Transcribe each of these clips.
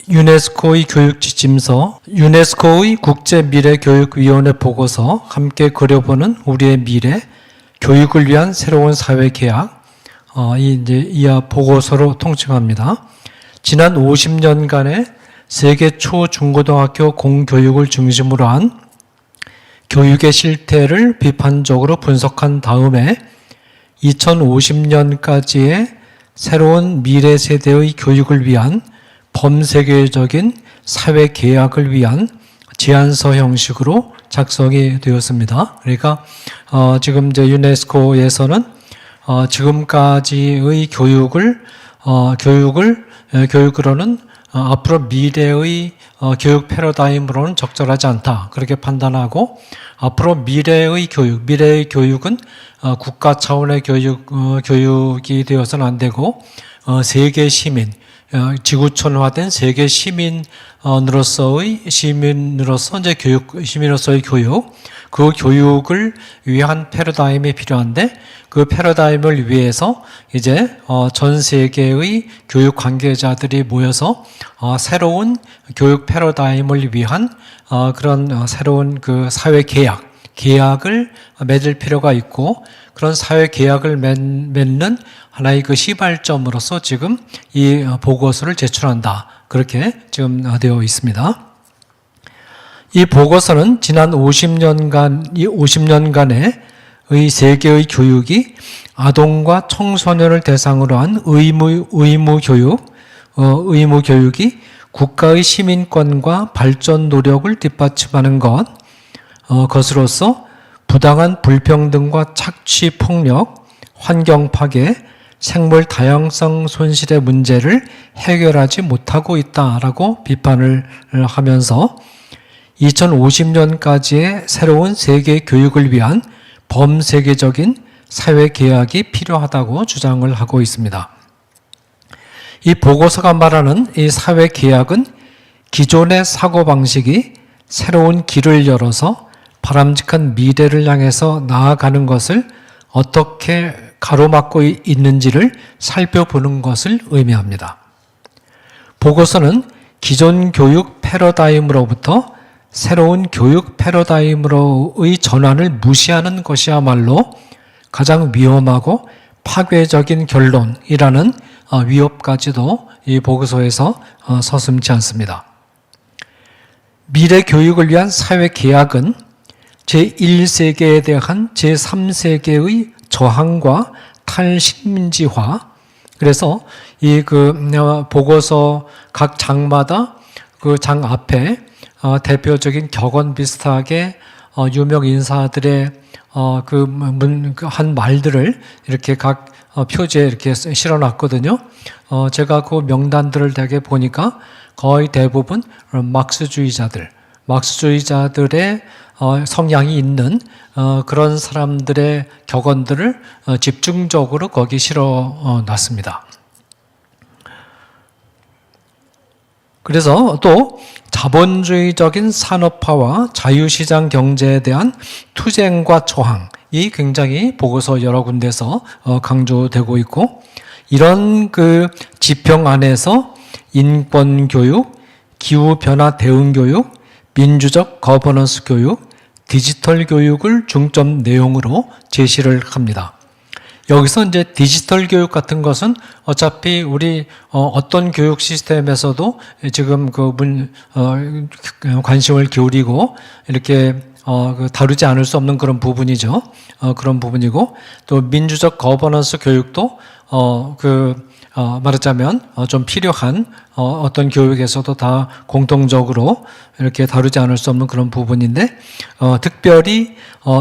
유네스코의 교육지침서, 유네스코의 국제미래교육위원회 보고서 함께 그려보는 우리의 미래, 교육을 위한 새로운 사회계약, 이하 보고서로 통칭합니다. 지난 50년간의 세계 초중고등학교 공교육을 중심으로 한 교육의 실태를 비판적으로 분석한 다음에 2050년까지의 새로운 미래 세대의 교육을 위한 범세계적인 사회계약을 위한 제안서 형식으로 작성이 되었습니다. 그러니까 지금 이제 유네스코에서는 지금까지의 교육으로는 앞으로 미래의 교육 패러다임으로는 적절하지 않다. 그렇게 판단하고 앞으로 미래의 교육은 국가 차원의 교육이 되어서는 안 되고 세계 시민, 지구촌화된 세계 시민으로서 이제 시민으로서의 교육, 그 교육을 위한 패러다임이 필요한데 그 패러다임을 위해서 이제 전 세계의 교육 관계자들이 모여서 새로운 교육 패러다임을 위한 그런 새로운 그 사회 계약을 맺을 필요가 있고 그런 사회 계약을 맺는 하나의 그 시발점으로서 지금 이 보고서를 제출한다. 그렇게 지금 되어 있습니다. 이 보고서는 지난 50년간의 세계의 교육이 아동과 청소년을 대상으로 한 의무 교육이 국가의 시민권과 발전 노력을 뒷받침하는 것으로서 부당한 불평등과 착취 폭력, 환경 파괴, 생물 다양성 손실의 문제를 해결하지 못하고 있다라고 비판을 하면서 2050년까지의 새로운 세계 교육을 위한 범세계적인 사회계약이 필요하다고 주장을 하고 있습니다. 이 보고서가 말하는 이 사회계약은 기존의 사고방식이 새로운 길을 열어서 바람직한 미래를 향해서 나아가는 것을 어떻게 가로막고 있는지를 살펴보는 것을 의미합니다. 보고서는 기존 교육 패러다임으로부터 새로운 교육 패러다임으로의 전환을 무시하는 것이야말로 가장 위험하고 파괴적인 결론이라는 위협까지도 이 보고서에서 서슴지 않습니다. 미래 교육을 위한 사회 계약은 제1세계에 대한 제3세계의 저항과 탈식민지화, 그래서 이 보고서 각 장마다 그 장 앞에 대표적인 격언 비슷하게 유명 인사들의 한 말들을 이렇게 각 표지에 이렇게 실어놨거든요. 제가 그 명단들을 되게 보니까 거의 대부분 막스주의자들의 성향이 있는 그런 사람들의 격언들을 집중적으로 거기 실어놨습니다. 그래서 또 자본주의적인 산업화와 자유시장 경제에 대한 투쟁과 저항이 굉장히 보고서 여러 군데서 강조되고 있고, 이런 그 지평 안에서 인권교육, 기후변화 대응교육, 민주적 거버넌스 교육, 디지털 교육을 중점 내용으로 제시를 합니다. 여기서 이제 디지털 교육 같은 것은 어차피 우리 어떤 교육 시스템에서도 지금 관심을 기울이고 이렇게 다루지 않을 수 없는 그런 부분이죠. 그런 부분이고, 또 민주적 거버넌스 교육도 말하자면 좀 필요한 어떤 교육에서도 다 공통적으로 이렇게 다루지 않을 수 없는 그런 부분인데, 특별히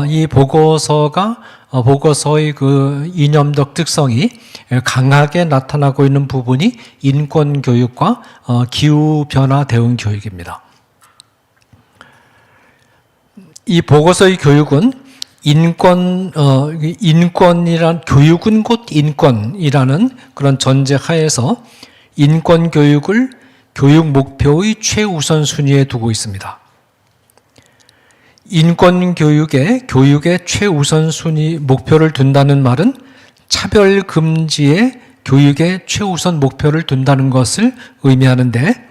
이 보고서의 그 이념적 특성이 강하게 나타나고 있는 부분이 인권 교육과 기후 변화 대응 교육입니다. 이 보고서의 교육은 교육은 곧 인권이라는 그런 전제 하에서 인권 교육을 교육 목표의 최우선 순위에 두고 있습니다. 인권 교육의 최우선 순위 목표를 둔다는 말은 차별 금지에 교육의 최우선 목표를 둔다는 것을 의미하는데,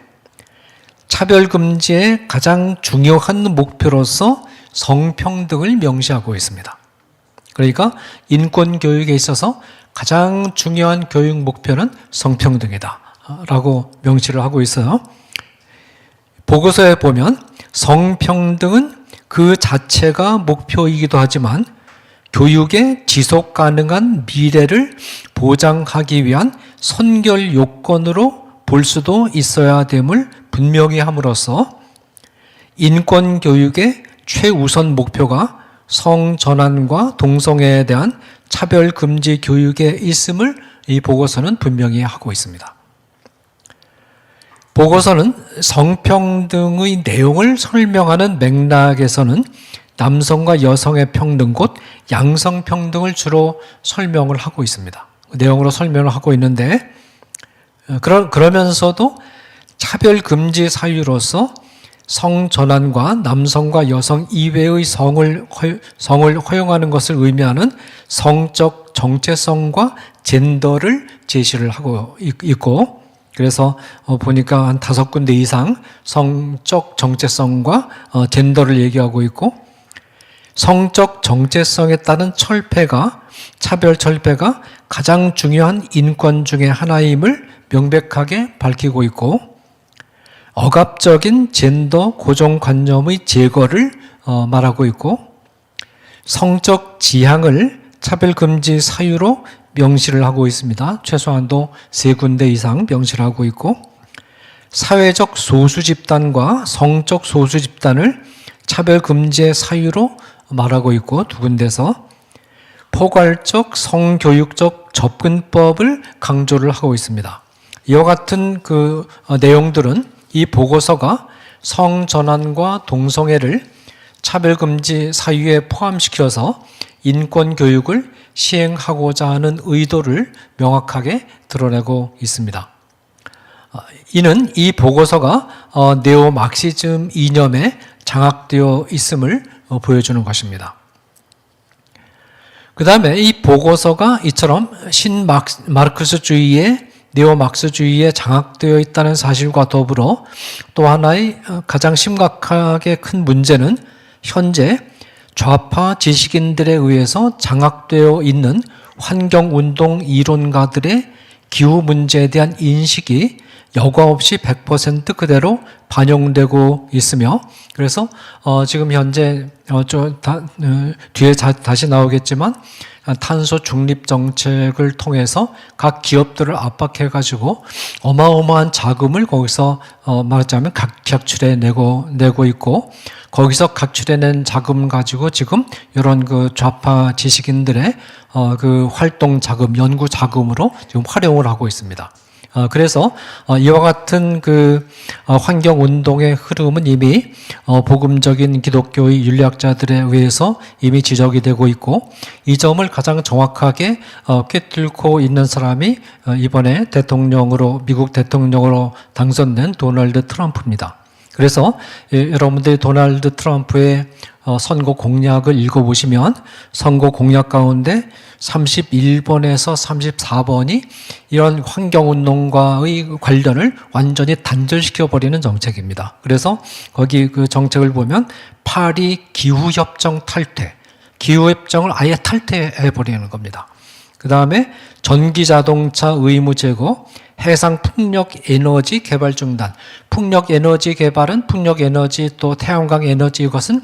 차별금지의 가장 중요한 목표로서 성평등을 명시하고 있습니다. 그러니까 인권교육에 있어서 가장 중요한 교육 목표는 성평등이다 라고 명시를 하고 있어요. 보고서에 보면 성평등은 그 자체가 목표이기도 하지만 교육의 지속 가능한 미래를 보장하기 위한 선결 요건으로 볼 수도 있어야 됨을 분명히 함으로써 인권교육의 최우선 목표가 성전환과 동성애에 대한 차별금지 교육에 있음을 이 보고서는 분명히 하고 있습니다. 보고서는 성평등의 내용을 설명하는 맥락에서는 남성과 여성의 평등 곧 양성평등을 주로 설명을 하고 있습니다. 내용으로 설명을 하고 있는데 그러면서도 차별금지 사유로서 성전환과 남성과 여성 이외의 성을 허용하는 것을 의미하는 성적 정체성과 젠더를 제시를 하고 있고, 그래서 보니까 한 5군데 이상 성적 정체성과 젠더를 얘기하고 있고, 성적 정체성에 따른 차별 철폐가 가장 중요한 인권 중에 하나임을 명백하게 밝히고 있고, 억압적인 젠더 고정관념의 제거를 말하고 있고, 성적 지향을 차별금지 사유로 명시를 하고 있습니다. 최소한도 3군데 이상 명시를 하고 있고, 사회적 소수집단과 성적 소수집단을 차별금지의 사유로 말하고 있고, 2군데서 포괄적 성교육적 접근법을 강조를 하고 있습니다. 이와 같은 그 내용들은 이 보고서가 성전환과 동성애를 차별금지 사유에 포함시켜서 인권교육을 시행하고자 하는 의도를 명확하게 드러내고 있습니다. 이는 이 보고서가 네오막시즘 이념에 장악되어 있음을 보여주는 것입니다. 그 다음에 이 보고서가 이처럼 신마르크스주의의 네오막스주의에 장악되어 있다는 사실과 더불어 또 하나의 가장 심각하게 큰 문제는 현재 좌파 지식인들에 의해서 장악되어 있는 환경운동 이론가들의 기후 문제에 대한 인식이 여과 없이 100% 그대로 반영되고 있으며, 그래서 지금 현재 뒤에 다시 나오겠지만 탄소 중립 정책을 통해서 각 기업들을 압박해 가지고 어마어마한 자금을 거기서 말하자면 각출해 내고 있고, 거기서 각출해낸 자금 가지고 지금 이런 그 좌파 지식인들의 그 활동 자금, 연구 자금으로 지금 활용을 하고 있습니다. 그래서 이와 같은 그 환경 운동의 흐름은 이미 복음적인 기독교의 윤리학자들에 의해서 이미 지적이 되고 있고, 이 점을 가장 정확하게 꿰뚫고 있는 사람이 이번에 미국 대통령으로 당선된 도널드 트럼프입니다. 그래서 여러분들이 도널드 트럼프의 선거 공약을 읽어보시면 선거 공약 가운데 31번에서 34번이 이런 환경운동과의 관련을 완전히 단절시켜버리는 정책입니다. 그래서 거기 그 정책을 보면 파리 기후협정 탈퇴, 기후협정을 아예 탈퇴해버리는 겁니다. 그 다음에 전기자동차 의무 제고, 해상 풍력 에너지 개발 중단. 풍력 에너지 개발은 풍력 에너지 또 태양광 에너지, 이것은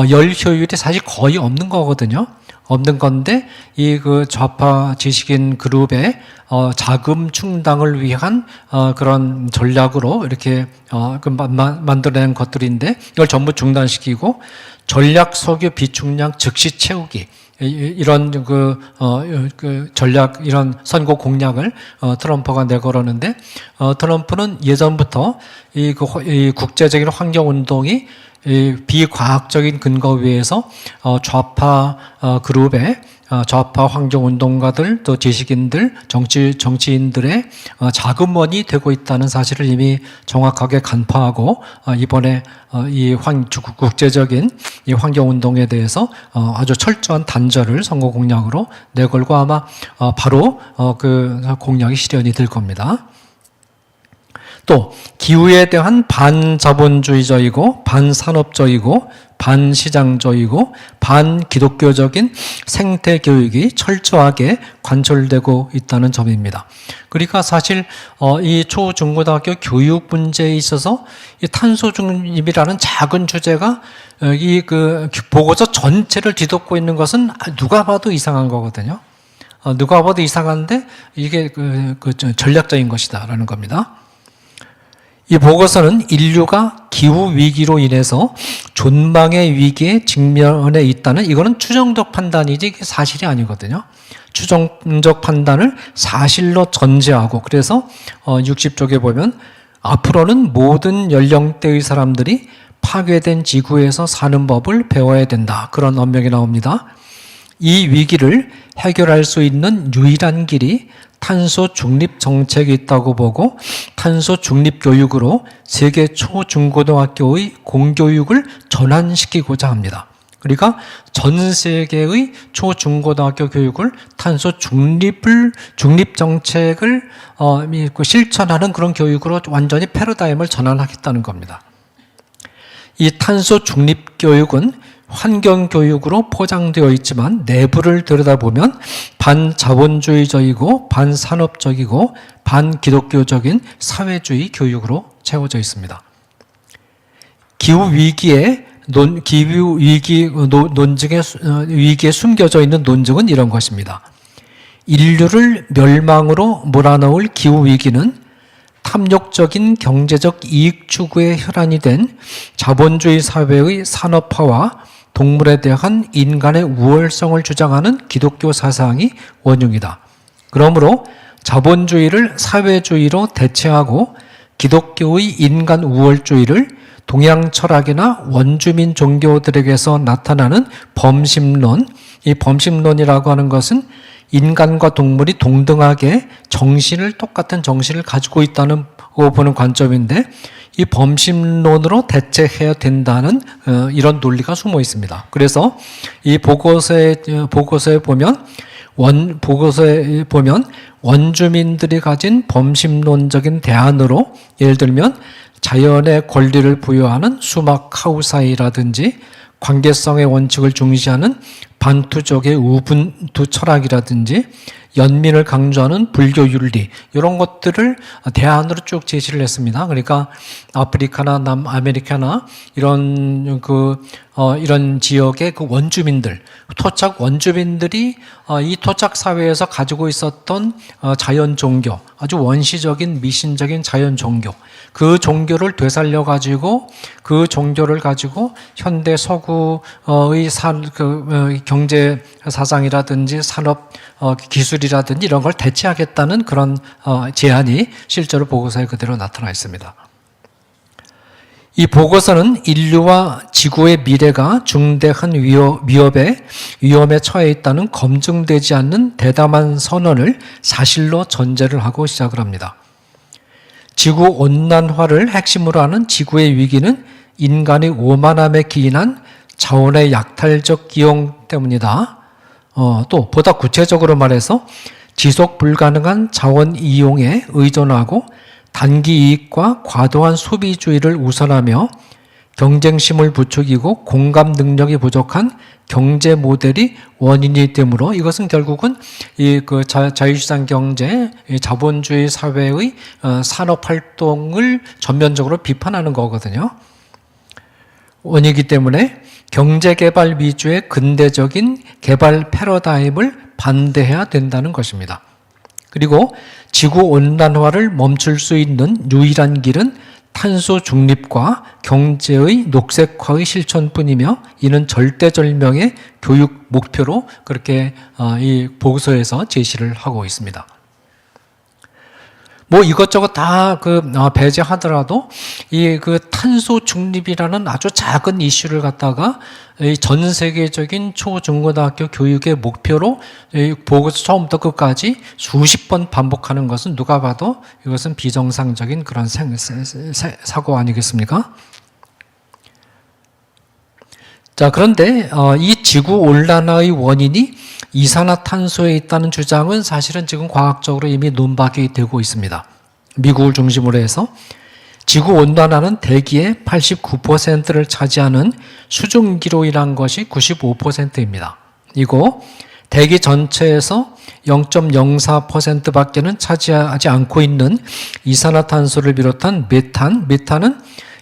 열 효율이 사실 거의 없는 거거든요. 없는 건데 이 그 좌파 지식인 그룹의 자금 충당을 위한 그런 전략으로 이렇게 만들어낸 것들인데, 이걸 전부 중단시키고 전략 석유 비축량 즉시 채우기, 이런 그 전략, 이런 선거 공약을 트럼프가 내걸었는데, 트럼프는 예전부터 이 국제적인 환경 운동이 비과학적인 근거 위에서 좌파 그룹의 좌파 환경운동가들 또 지식인들, 정치인들의 자금원이 되고 있다는 사실을 이미 정확하게 간파하고 이번에 이 국제적인 이 환경운동에 대해서 아주 철저한 단절을 선거 공약으로 내걸고 아마 바로 그 공약이 실현이 될 겁니다. 또 기후에 대한 반자본주의적이고 반산업적이고 반시장적이고 반기독교적인 생태교육이 철저하게 관철되고 있다는 점입니다. 그러니까 사실 이 초중고등학교 교육 문제에 있어서 이 탄소 중립이라는 작은 주제가 이 그 보고서 전체를 뒤덮고 있는 것은 누가 봐도 이상한 거거든요. 누가 봐도 이상한데 이게 전략적인 것이다라는 겁니다. 이 보고서는 인류가 기후 위기로 인해서 존망의 위기에 직면해 있다는, 이거는 추정적 판단이지 이게 사실이 아니거든요. 추정적 판단을 사실로 전제하고, 그래서 60쪽에 보면 앞으로는 모든 연령대의 사람들이 파괴된 지구에서 사는 법을 배워야 된다, 그런 언명이 나옵니다. 이 위기를 해결할 수 있는 유일한 길이 탄소 중립 정책이 있다고 보고, 탄소 중립 교육으로 세계 초중고등학교의 공교육을 전환시키고자 합니다. 그러니까 전 세계의 초중고등학교 교육을 탄소 중립 정책을 실천하는 그런 교육으로 완전히 패러다임을 전환하겠다는 겁니다. 이 탄소 중립 교육은 환경교육으로 포장되어 있지만 내부를 들여다보면 반자본주의적이고 반산업적이고 반기독교적인 사회주의 교육으로 채워져 있습니다. 기후위기에 위기에 숨겨져 있는 논증은 이런 것입니다. 인류를 멸망으로 몰아넣을 기후위기는 탐욕적인 경제적 이익 추구의 혈안이 된 자본주의 사회의 산업화와 동물에 대한 인간의 우월성을 주장하는 기독교 사상이 원흉이다. 그러므로 자본주의를 사회주의로 대체하고 기독교의 인간 우월주의를 동양 철학이나 원주민 종교들에게서 나타나는 범심론, 이 범심론이라고 하는 것은 인간과 동물이 동등하게 똑같은 정신을 가지고 있다는 보는 관점인데, 이 범심론으로 대체해야 된다는 이런 논리가 숨어 있습니다. 그래서 이 보고서에 보면 원주민들이 가진 범심론적인 대안으로, 예를 들면 자연의 권리를 부여하는 수막 카우사이라든지 관계성의 원칙을 중시하는 반투족의 우분투 철학이라든지 연민을 강조하는 불교 윤리, 이런 것들을 대안으로 쭉 제시를 했습니다. 그러니까 아프리카나 남아메리카나 이런 지역의 그 원주민들, 토착 원주민들이 이 토착 사회에서 가지고 있었던 자연 종교, 아주 원시적인 미신적인 자연 종교, 그 종교를 되살려 가지고 그 종교를 가지고 현대 서구의 경제 사상이라든지 산업 기술이라든지 이런 걸 대체하겠다는 그런 제안이 실제로 보고서에 그대로 나타나 있습니다. 이 보고서는 인류와 지구의 미래가 중대한 위험에 처해 있다는 검증되지 않는 대담한 선언을 사실로 전제를 하고 시작을 합니다. 지구온난화를 핵심으로 하는 지구의 위기는 인간의 오만함에 기인한 자원의 약탈적 이용 때문이다. 또 보다 구체적으로 말해서 지속 불가능한 자원 이용에 의존하고 단기 이익과 과도한 소비주의를 우선하며 경쟁심을 부추기고 공감 능력이 부족한 경제 모델이 원인이 되므로, 이것은 결국은 자유시장 경제, 자본주의 사회의 산업 활동을 전면적으로 비판하는 거거든요. 원이기 때문에 경제개발 위주의 근대적인 개발 패러다임을 반대해야 된다는 것입니다. 그리고 지구온난화를 멈출 수 있는 유일한 길은 탄소 중립과 경제의 녹색화의 실천뿐이며, 이는 절대절명의 교육 목표로 그렇게 이 보고서에서 제시를 하고 있습니다. 뭐 이것저것 다 배제하더라도 이 탄소 중립이라는 아주 작은 이슈를 갖다가 전 세계적인 초중고등학교 교육의 목표로 보고서 처음부터 끝까지 수십 번 반복하는 것은 누가 봐도 이것은 비정상적인 그런 사고 아니겠습니까? 자, 그런데 이 지구 온난화의 원인이 이산화탄소에 있다는 주장은 사실은 지금 과학적으로 이미 논박이 되고 있습니다. 미국을 중심으로 해서 지구 온난화는 대기의 89%를 차지하는 수증기로 인한 것이 95%입니다. 이거 대기 전체에서 0.04%밖에는 차지하지 않고 있는 이산화탄소를 비롯한 메탄은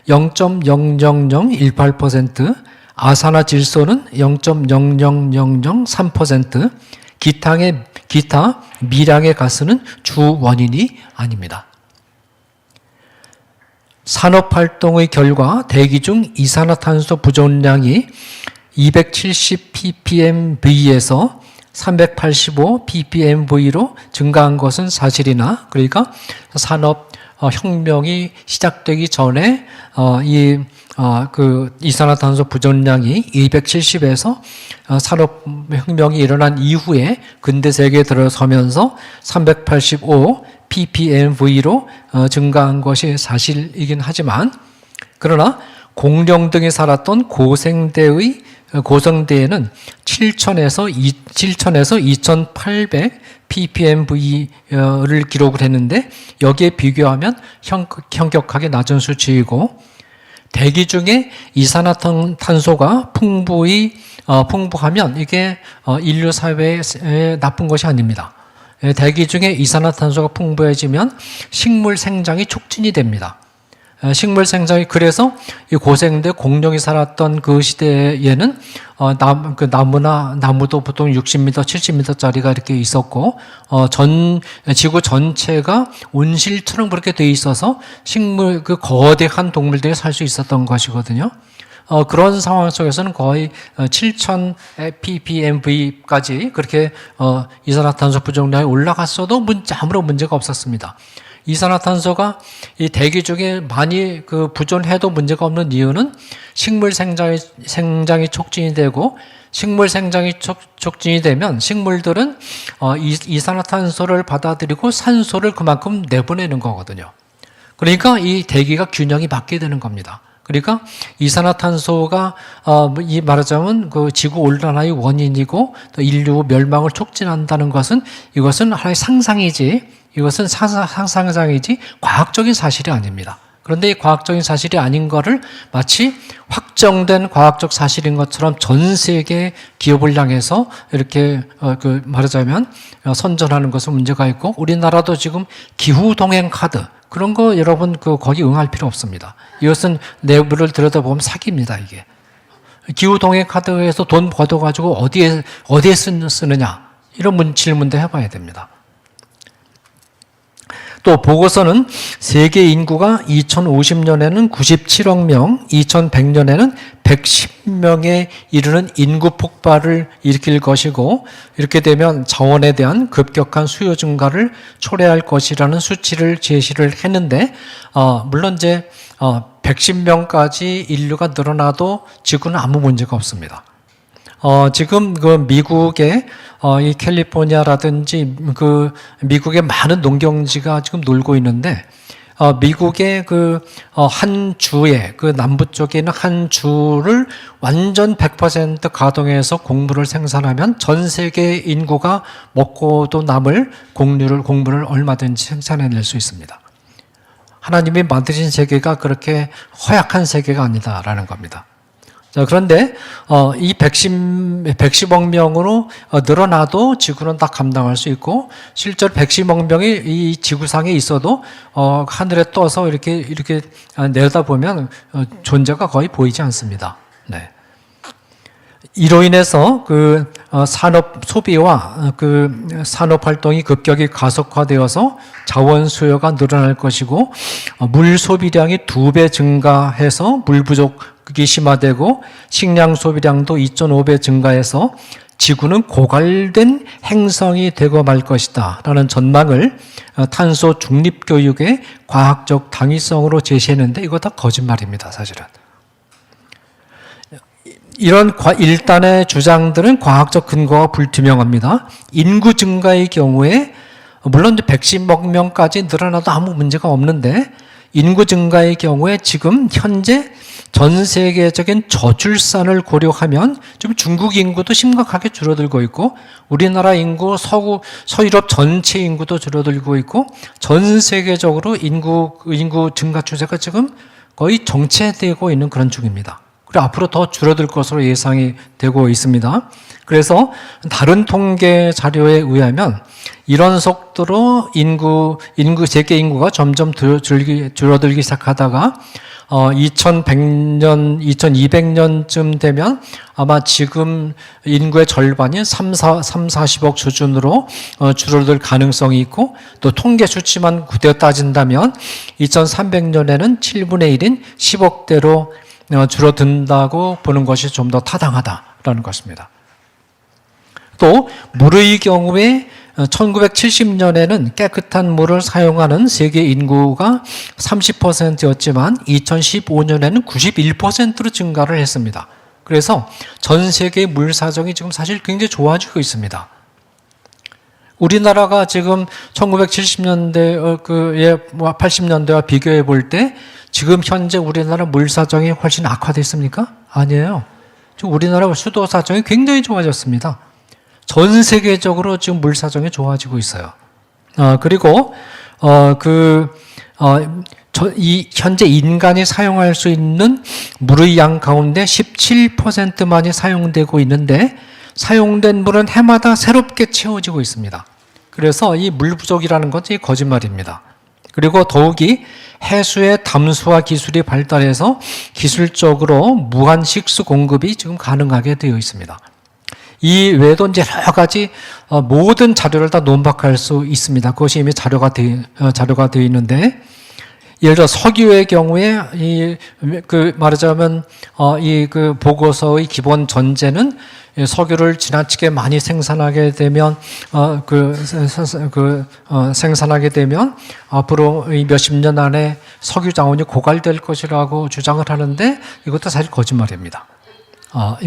0.00018%, 아산화질소는 0.00003%, 기타 미량의 가스는 주 원인이 아닙니다. 산업활동의 결과 대기 중 이산화탄소 부존량이 270 ppmv에서 385 ppmv로 증가한 것은 사실이나, 그러니까 산업혁명이 시작되기 전에 이산화탄소 부존량이 270에서 산업혁명이 일어난 이후에 근대 세계에 들어서면서 385 ppmv로 증가한 것이 사실이긴 하지만, 그러나 공룡 등이 살았던 고생대에는 7,000에서 2,800 ppmv를 기록을 했는데, 여기에 비교하면 현격하게 낮은 수치이고, 대기 중에 이산화탄소가 풍부하면 이게 인류 사회에 나쁜 것이 아닙니다. 대기 중에 이산화탄소가 풍부해지면 식물 생장이 촉진이 됩니다. 식물 생장이, 그래서 이 고생대 공룡이 살았던 그 시대에는 나무도 보통 60m, 70m짜리가 이렇게 있었고, 지구 전체가 온실처럼 그렇게 돼 있어서 그 거대한 동물들이 살 수 있었던 것이거든요. 그런 상황 속에서는 거의 7,000 ppmv까지 그렇게 이산화탄소 부존량이 올라갔어도 아무런 문제가 없었습니다. 이산화탄소가 이 대기 중에 많이 부존해도 문제가 없는 이유는 식물 생장이 촉진이 되고, 식물 생장이 촉진이 되면 식물들은 이산화탄소를 받아들이고 산소를 그만큼 내보내는 거거든요. 그러니까 이 대기가 균형이 맞게 되는 겁니다. 그러니까 이산화탄소가 말하자면 지구 온난화의 원인이고 또 인류 멸망을 촉진한다는 것은, 이것은 하나의 상상이지, 이것은 상상이지 과학적인 사실이 아닙니다. 그런데 이 과학적인 사실이 아닌 거를 마치 확정된 과학적 사실인 것처럼 전 세계 기업을 향해서 이렇게 말하자면 선전하는 것은 문제가 있고, 우리나라도 지금 기후 동행 카드 그런 거 여러분 거기 응할 필요 없습니다. 이것은 내부를 들여다보면 사기입니다, 이게. 기후 동행 카드에서 돈 걷어가지고 어디에 쓰느냐, 이런 질문도 해봐야 됩니다. 또 보고서는 세계 인구가 2050년에는 97억 명, 2100년에는 110명에 이르는 인구 폭발을 일으킬 것이고, 이렇게 되면 자원에 대한 급격한 수요 증가를 초래할 것이라는 수치를 제시를 했는데, 물론 이제 110명까지 인류가 늘어나도 지구는 아무 문제가 없습니다. 지금 미국의 이 캘리포니아라든지 미국의 많은 농경지가 지금 놀고 있는데, 미국의 한 주에 남부 쪽에 있는 한 주를 완전 100% 가동해서 곡물을 생산하면 전 세계 인구가 먹고도 남을 곡물을 얼마든지 생산해낼 수 있습니다. 하나님이 만드신 세계가 그렇게 허약한 세계가 아니다라는 겁니다. 자, 그런데 이 110억 명으로 늘어나도 지구는 다 감당할 수 있고, 실제로 110억 명이 이 지구상에 있어도 하늘에 떠서 이렇게 내려다보면 존재가 거의 보이지 않습니다. 네. 이로 인해서 산업 소비와 산업 활동이 급격히 가속화되어서 자원 수요가 늘어날 것이고, 물 소비량이 2배 증가해서 물 부족이 심화되고, 식량 소비량도 2.5배 증가해서 지구는 고갈된 행성이 되고 말 것이다 라는 전망을 탄소 중립 교육의 과학적 당위성으로 제시했는데, 이거 다 거짓말입니다, 사실은. 이런 일단의 주장들은 과학적 근거가 불투명합니다. 인구 증가의 경우에 물론 110억 명까지 늘어나도 아무 문제가 없는데, 인구 증가의 경우에 지금 현재 전 세계적인 저출산을 고려하면 지금 중국 인구도 심각하게 줄어들고 있고 우리나라 인구, 서유럽 전체 인구도 줄어들고 있고 전 세계적으로 인구 증가 추세가 지금 거의 정체되고 있는 그런 중입니다. 그리고 앞으로 더 줄어들 것으로 예상이 되고 있습니다. 그래서 다른 통계 자료에 의하면 이런 속도로 세계 인구가 점점 줄어들기 시작하다가 2100년, 2200년쯤 되면 아마 지금 인구의 절반인 40억 수준으로 줄어들 가능성이 있고 또 통계 수치만 그대로 따진다면 2300년에는 7분의 1인 10억대로 줄어든다고 보는 것이 좀 더 타당하다라는 것입니다. 또 물의 경우에 1970년에는 깨끗한 물을 사용하는 세계 인구가 30%였지만 2015년에는 91%로 증가를 했습니다. 그래서 전 세계의 물 사정이 지금 사실 굉장히 좋아지고 있습니다. 우리나라가 지금 1970년대, 80년대와 비교해 볼 때 지금 현재 우리나라 물 사정이 훨씬 악화됐습니까? 아니에요. 지금 우리나라 수도 사정이 굉장히 좋아졌습니다. 전 세계적으로 지금 물 사정이 좋아지고 있어요. 그리고 현재 인간이 사용할 수 있는 물의 양 가운데 17%만이 사용되고 있는데 사용된 물은 해마다 새롭게 채워지고 있습니다. 그래서 이 물 부족이라는 것이 거짓말입니다. 그리고 더욱이 해수의 담수화 기술이 발달해서 기술적으로 무한 식수 공급이 지금 가능하게 되어 있습니다. 이 외에도 이제 여러 가지 모든 자료를 다 논박할 수 있습니다. 그것이 이미 자료가 되어 있는데, 예를 들어 석유의 경우에 말하자면 그 보고서의 기본 전제는 석유를 지나치게 많이 생산하게 되면 생산하게 되면 앞으로 몇십 년 안에 석유 자원이 고갈될 것이라고 주장을 하는데 이것도 사실 거짓말입니다.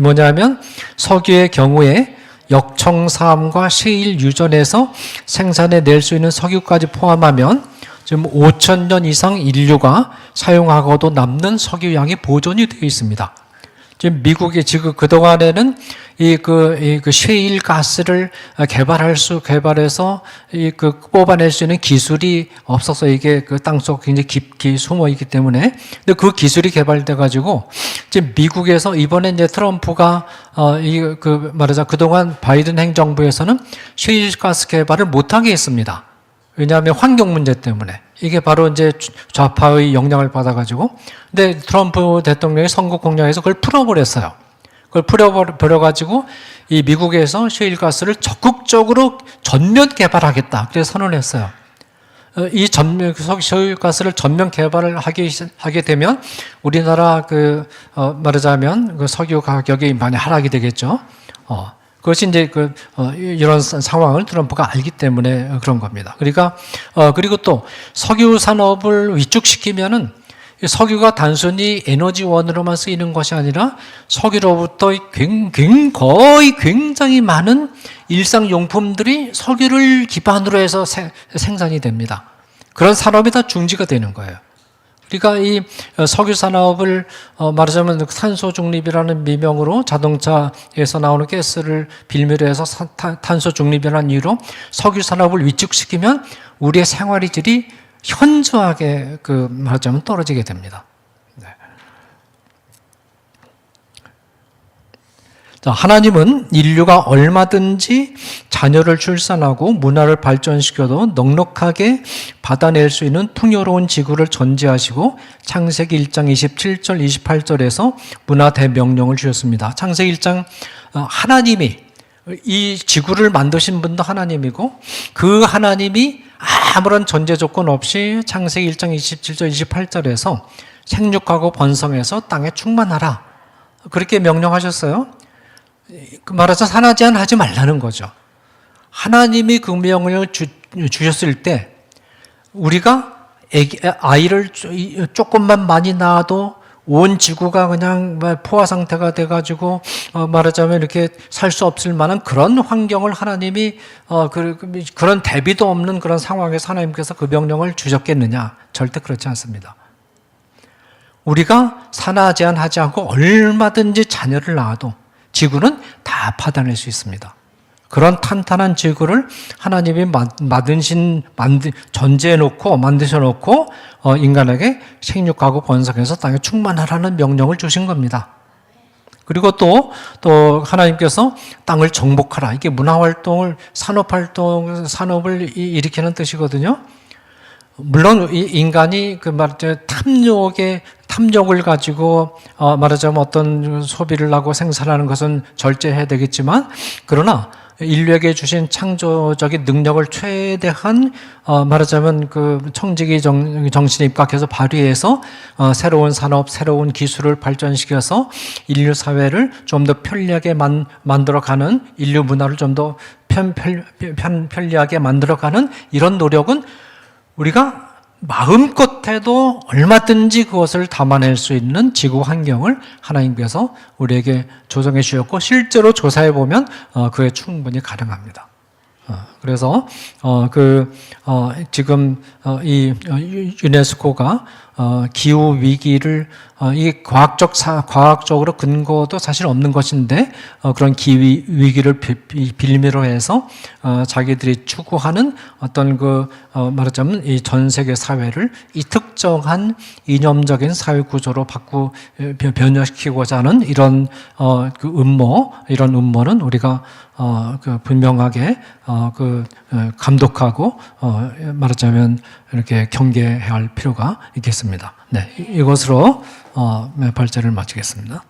뭐냐면 석유의 경우에 역청사암과 셰일 유전에서 생산해낼 수 있는 석유까지 포함하면 지금 5,000년 이상 인류가 사용하고도 남는 석유 양이 보존이 되어 있습니다. 지금 미국이 지금 그동안에는 그 셰일 가스를 개발해서 뽑아낼 수 있는 기술이 없어서 이게 그 땅속 굉장히 깊이 숨어 있기 때문에. 근데 그 기술이 개발돼 가지고 지금 미국에서 이번에 이제 트럼프가 그동안 바이든 행정부에서는 셰일 가스 개발을 못하게 했습니다. 왜냐하면 환경 문제 때문에. 이게 바로 이제 좌파의 영향을 받아가지고. 근데 트럼프 대통령이 선거 공약에서 그걸 풀어버렸어요. 그걸 풀어버려가지고 이 미국에서 셰일가스를 적극적으로 전면 개발하겠다. 그래서 선언했어요. 이 셰일가스를 전면 개발을 하게 되면 우리나라 말하자면 그 석유 가격이 많이 하락이 되겠죠. 그것이 이제 이런 상황을 트럼프가 알기 때문에 그런 겁니다. 그러니까, 그리고 또 석유 산업을 위축시키면은 석유가 단순히 에너지원으로만 쓰이는 것이 아니라 석유로부터 거의 굉장히 많은 일상용품들이 석유를 기반으로 해서 생산이 됩니다. 그런 산업이 다 중지가 되는 거예요. 그러니까 이 석유 산업을 말하자면 탄소 중립이라는 미명으로 자동차에서 나오는 가스를 빌미로 해서 탄소 중립이라는 이유로 석유 산업을 위축시키면 우리의 생활의 질이 현저하게 말하자면 떨어지게 됩니다. 네. 하나님은 인류가 얼마든지 자녀를 출산하고 문화를 발전시켜도 넉넉하게 받아낼 수 있는 풍요로운 지구를 전제하시고 창세기 1장 27절 28절에서 문화 대명령을 주셨습니다. 창세기 1장 하나님이 이 지구를 만드신 분도 하나님이고 그 하나님이 아무런 전제 조건 없이 창세기 1장 27절 28절에서 생육하고 번성해서 땅에 충만하라 그렇게 명령하셨어요. 말하자면 산화제한 하지 말라는 거죠. 하나님이 그 명령을 주셨을 때 우리가 아이를 조금만 많이 낳아도 온 지구가 그냥 포화 상태가 돼가지고 말하자면 이렇게 살 수 없을 만한 그런 환경을 하나님이 그런 대비도 없는 그런 상황에서 하나님께서 그 명령을 주셨겠느냐? 절대 그렇지 않습니다. 우리가 산하 제한하지 않고 얼마든지 자녀를 낳아도 지구는 다 파다낼 수 있습니다. 그런 탄탄한 지구를 하나님이 만드셔놓고 인간에게 생육하고 번성해서 땅에 충만하라는 명령을 주신 겁니다. 그리고 또 하나님께서 땅을 정복하라. 이게 문화활동을, 산업을 일으키는 뜻이거든요. 물론 이 인간이 탐욕을 가지고 말하자면 어떤 소비를 하고 생산하는 것은 절제해야 되겠지만, 그러나 인류에게 주신 창조적인 능력을 최대한 말하자면 그 청지기 정신에 입각해서 발휘해서 새로운 산업, 새로운 기술을 발전시켜서 인류 사회를 좀 더 편리하게 만들어가는, 인류 문화를 좀 더 편리하게 만들어가는 이런 노력은 우리가 마음껏 해도 얼마든지 그것을 담아낼 수 있는 지구 환경을 하나님께서 우리에게 조성해 주셨고, 실제로 조사해 보면 그게 충분히 가능합니다. 그래서 지금 이 유네스코가 기후 위기를 이게 과학적으로 근거도 사실 없는 것인데 그런 기후 위기를 빌미로 해서 자기들이 추구하는 어떤 말하자면 이 전 세계 사회를 이 특정한 이념적인 사회 구조로 변화시키고자 하는 이런 이런 음모는 우리가 분명하게 감독하고 말하자면 이렇게 경계해야 할 필요가 있겠습니다. 네, 이것으로 발제를 마치겠습니다.